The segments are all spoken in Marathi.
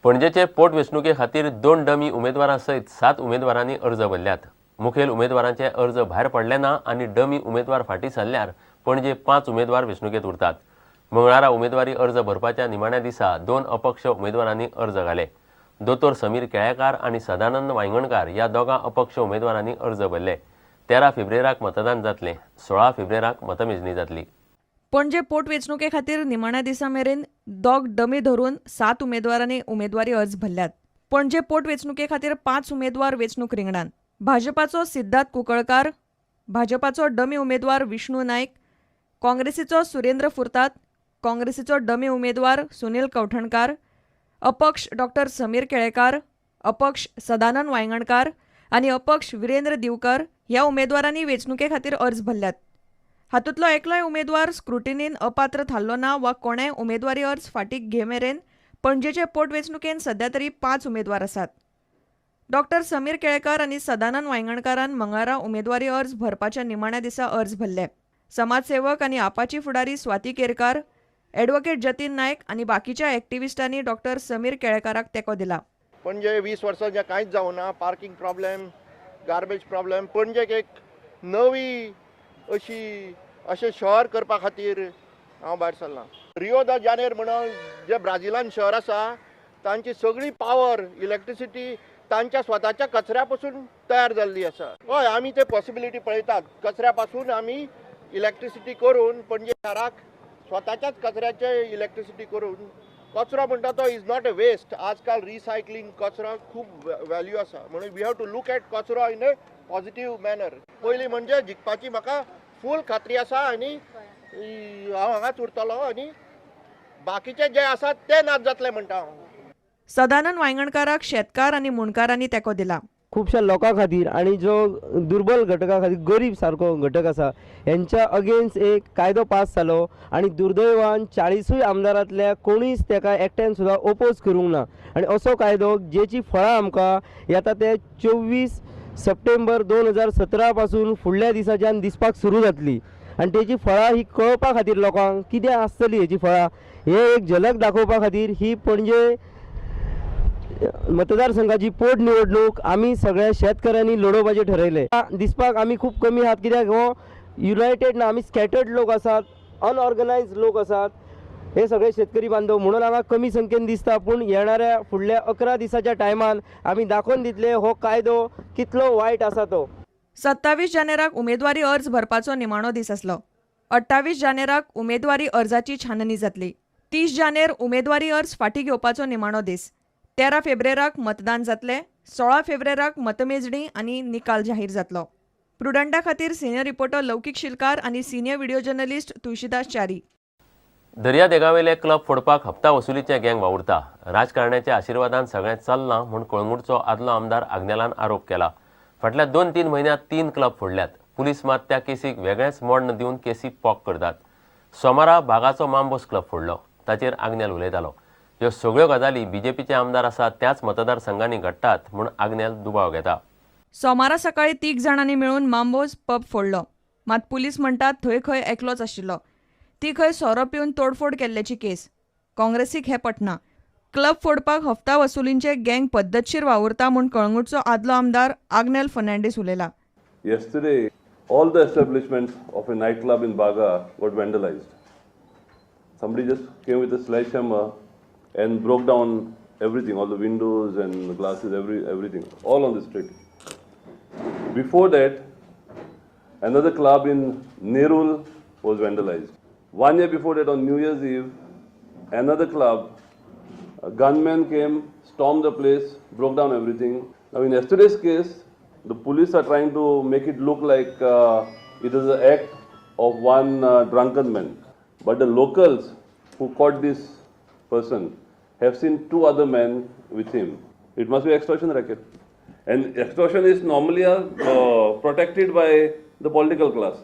पणजेचे पोटवेंचणुके खातीर 2 डमी उमेदवारां सयत 7 उमेदवारांनी अर्ज भरल्यात। मुखेल उमेदवारांचे अर्ज भायर पडले ना आनी डमी उमेदवार फाटीं सरल्यार पणजे 5 उमेदवार वेंचणुकेंत उरतात। मंगळारा उमेदवारी अर्ज भरपाच्या निमाण्या दिसा 2 अपक्ष उमेदवारांनी अर्ज घाले। दोतोर समीर केळेकार आनी सदानंद वांयगणकार ह्या दोगां अपक्ष उमेदवारांनी अर्ज भरले। 13 फेब्रुवाराक मतदान जातलें, 16 फेब्रुवाराक मतमेजणी जातली। पणजे पोटवेंचणुके खातीर निमाण्या दिसा मेरेन दोग डमी धरून 7 उमेदवारांनी उमेदवारी अर्ज भरल्यात। पणजे पोटवेंचणुके खातीर 5 उमेदवार वेंचणूक रिंगणान। भाजपाचो सिद्धार्थ कुंकळकार, भाजपाचो डमी उमेदवार विष्णू नायक, काँग्रेसीचो सुरेंद्र फुर्तात, काँग्रेसीचो डमी उमेदवार सुनील कवठणकार, अपक्ष डॉक्टर समीर केळेकार, अपक्ष सदानंद वांयगणकार आनी अपक्ष विरेंद्र दिवकर ह्या उमेदवारांनी वेंचणुके खातीर अर्ज भरल्यात। हातूंतलो एकलोय उमेदवार स्क्रुटिनीन अपात्र थारलो ना वा कोणेय उमेदवारी अर्ज फाटीं घे मेरेन पणजेचे पोटवेंचणुकेंत सध्या तरी 5 उमेदवार आसात। डॉक्टर समीर केळेकार आनी सदानंद वांयगणकारान मंगळारा उमेदवारी अर्ज भरपाच्या निमाण्या दिसा अर्ज भरले। समाजसेवक आनी आपाची फुडारी स्वाती केरकार, एडवोकेट जतीन नायक आनी बाकीच्या एक्टिविस्टांनी डॉक्टर समीर केळेकाराक तेंको दिला। पणजे 20 वर्सां जे कांयच जावना, पार्किंग प्रॉब्लेम, गार्बेज प्रॉब्लेम, पणजेक एक नवी अशें शहर करपा खातीर हांव भायर सरलां। रियो द जानेर म्हणून जे ब्राझिलान शहर आसा तांची सगळी पावर, इलेक्ट्रिसिटी तांच्या स्वताच्या कचऱ्या पासून तयार जाल्ली आसा। हय, आमी ते पॉसिबिलिटी पळयतात, कचऱ्या पासून आमी इलेक्ट्रिसिटी करून पणजे शाराक स्वताच्याच कचऱ्याचे इलेक्ट्रिसिटी करून कचरो म्हणटा तो इज नॉट अ वेस्ट। आजकाल रिसायकलिंग कचरो खूब व्हॅल्यू आसा, म्हणून we have to look at कचरो इन अ पॉझिटिव्ह मॅनर। पयलीं म्हणजे जिखपाची म्हाका फूल खात्री आसा आनी हांव हांगाच उरतलो आनी बाकीचे जे आसात ते नाच जातले म्हणटा हांव। सदानंद वांयगणकाराक शेतकार आनी मुणकारांनी तेंको दिला। खुबशा लोकां खातीर आनी जो दुर्बल घटका खातीर गरीब सारको घटक आसा हेंच्या अगेन्स्ट एक कायदो पास जालो आनी दुर्दैवान 40 आमदारांतल्या कोणीच तेका एकट्यान सुद्दां ओपोज करूंक ना। आनी असो कायदो जेची फळां आमकां येता ते 24 सप्टेंबर 2017 पासून फुडल्या दिसाच्यान दिसपाक सुरू जातली आनी तेची फळां ही कळपा खातीर लोकांक कितें आसतली हेची फळां हे एक झलक दाखोवपा खातीर ही पणजे मतदारसंघाची पोटनिवडणूक आमी सगळ्या शेतकऱ्यांनी लडोवपाचें ठरयलें। दिसपाक आमी खूब कमी आहात कित्याक हो युनायटेड ना, आमी स्कॅटर्ड लोक आसात, अनऑर्गनायज्ड लोक आसात हे सगळे शेतकरी बांधव, म्हणून हांगा कमी संख्येन दिसता। पूण येणाऱ्या फुडल्या 11 दिसाच्या टायमान आमी दाखोवन दितले हो कायदो कितलो वायट आसा तो। 27 जानेराक उमेदवारी अर्ज भरपाचो निमाणो दीस आसलो। 28 जानेराक उमेदवारी अर्जाची छाननी जातली। 30 जानेर उमेदवारी अर्ज फाटीं घेवपाचो निमाणो दीस। 13 फेब्रुवाराक मतदान जातले। 16 फेब्रुवाराक मतमेजणी आनी निकाल जाहीर जातलो। प्रुडंटा खातीर सिनियर रिपोर्टर लौकीक शिलकार आनी senior video journalist Tulshidas Chari. दर्या देगावेले क्लब फोडपाक हप्ता वसुलीचे गँग वावुरता। राजकारण्याच्या आशिर्वादान सगळें चलना म्हूण कळंगूटचो आदलो आमदार आग्नेलान आरोप केला। फाटल्या 2-3 म्हयन्यांत 3 क्लब फोडल्यात। पुलीस मात त्या केसीक वेगळेंच मोडण दिवन केसी पॉक करतात। सोमारा बागाचो मांबोस क्लब फोडलो, ताचेर आग्नेल उलयतालो। ह्यो सगळ्यो गजाली बीजेपीचे आमदार आसात त्याच मतदारसंघांनी घडटात म्हूण आग्नेल दुबाव घेता। सोमारा सकाळी 3 जाणांनी मेळून मांबोस पब फोडलो, मात पुलीस म्हणटात थंय खंय एकलोच आशिल्लो। ती खंय सोरो पिवन तोडफोड केल्ल्याची केस। काँग्रेसीक हें पटना। क्लब फोडपाक हप्ता वसुलींचे गँग पद्दतशीर वावुरता म्हूण कळंगूटचो आदलो आमदार Agnel Fernandes उलयला। Yesterday, all the establishments of a nightclub in Baga got vandalized. Somebody just came with a sledgehammer and broke down everything, all the windows and glasses, everything, all on the street. Before that, another club in Nerul was vandalized. 1 year before that, on New Year's Eve, another club, a gunman came, stormed the place, broke down everything. Now in yesterday's case, the police are trying to make it look like it is an act of one drunken man. But the locals who caught this person have seen 2 other men with him. It must be extortion racket. And extortion is normally protected by the political class.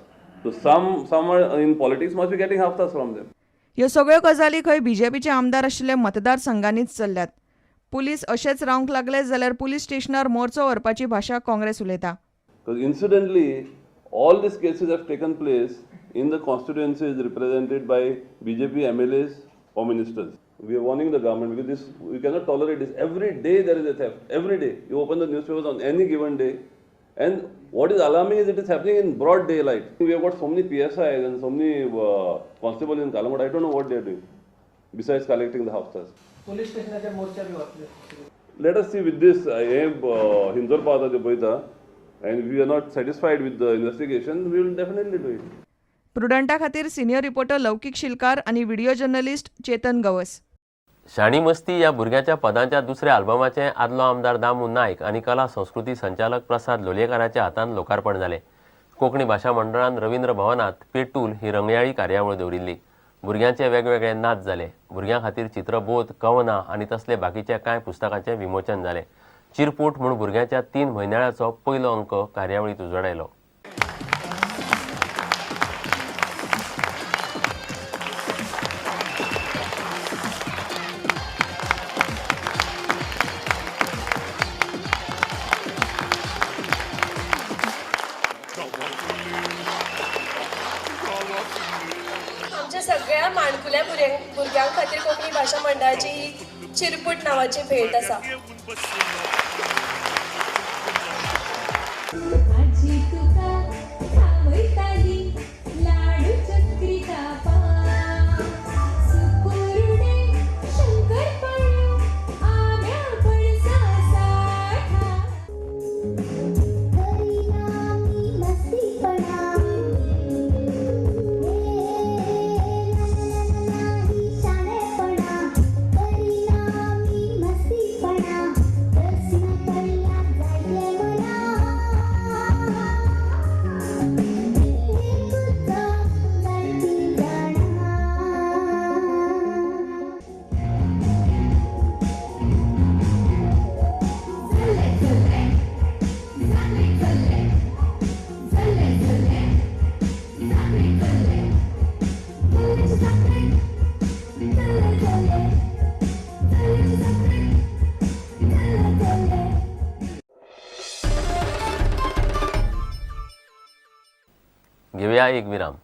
So some in politics must be getting haftas from them. ह्यो सगळ्यो गजाली खंय बीजेपीचे आमदार आशिल्ले मतदारसंघांनीच चल्ल्यात। पुलीस अशेंच रावंक लागले जाल्यार पुलीस स्टेशनार मोर्चो व्हरपाची भाशा काँग्रेस उलयता। Because incidentally, all these cases have taken place in the constituencies represented by BJP MLAs or ministers. We are warning the government because this we cannot tolerate this. Every day there is a theft. Every day you open the newspapers on any given day, and what is alarming is it is happening in broad daylight. We have got so many PSIs and so many constables in Kalamod. I don't know what they are doing besides collecting the houses. Police स्टेशनाच्या मोर्चा बी वाचले. Let us see with this. I am Hindur Pada de Boita, and if we are not satisfied with the investigation, we will definitely do it. प्रुडंटा खातीर सिनियर रिपोर्टर लौकीक शिलकार आणि व्हिडिओ जर्नलिस्ट चेतन गवस. शाणी मस्ती या भुरग्याच्या पदांच्या दुसऱ्या आल्बमाचे आदलो आमदार दामू नायक आणि कला संस्कृती संचालक प्रसाद लोलयेकाराच्या हातान लोकार्पण जाले. कोंकणी भाशा मंडळान रवींद्र भवनात पेटूल ही रंगयाळी कार्यावळ दवरिल्ली. भुरग्यांचे वेगवेगळे नाच जाले. भुरग्यां खातीर चित्रबोध, कवनां आणि तसले बाकीच्या कांय पुस्तकांचे विमोचन जाले. चिरपूट म्हूण भुरग्यांच्या 3 म्हयन्याळ्याचो पयलो अंक कार्यावळीत उजवाडायलो. आमच्या सगळ्या माणकुल्या भुरग्यां खातीर कोंकणी भाशा मंडळाची ही चिरपूट नावाची भेट आसा. माझी तुका आवडटाली लाडू चकरी कापा सुकुरडे शंकरपाळ्यो आम्या पणसा साठा करीना मी मस्तीपणा शाणेपणा करीना मी मस्तीपणा प्रश्न पडला जागे मला घेऊया एक विराम.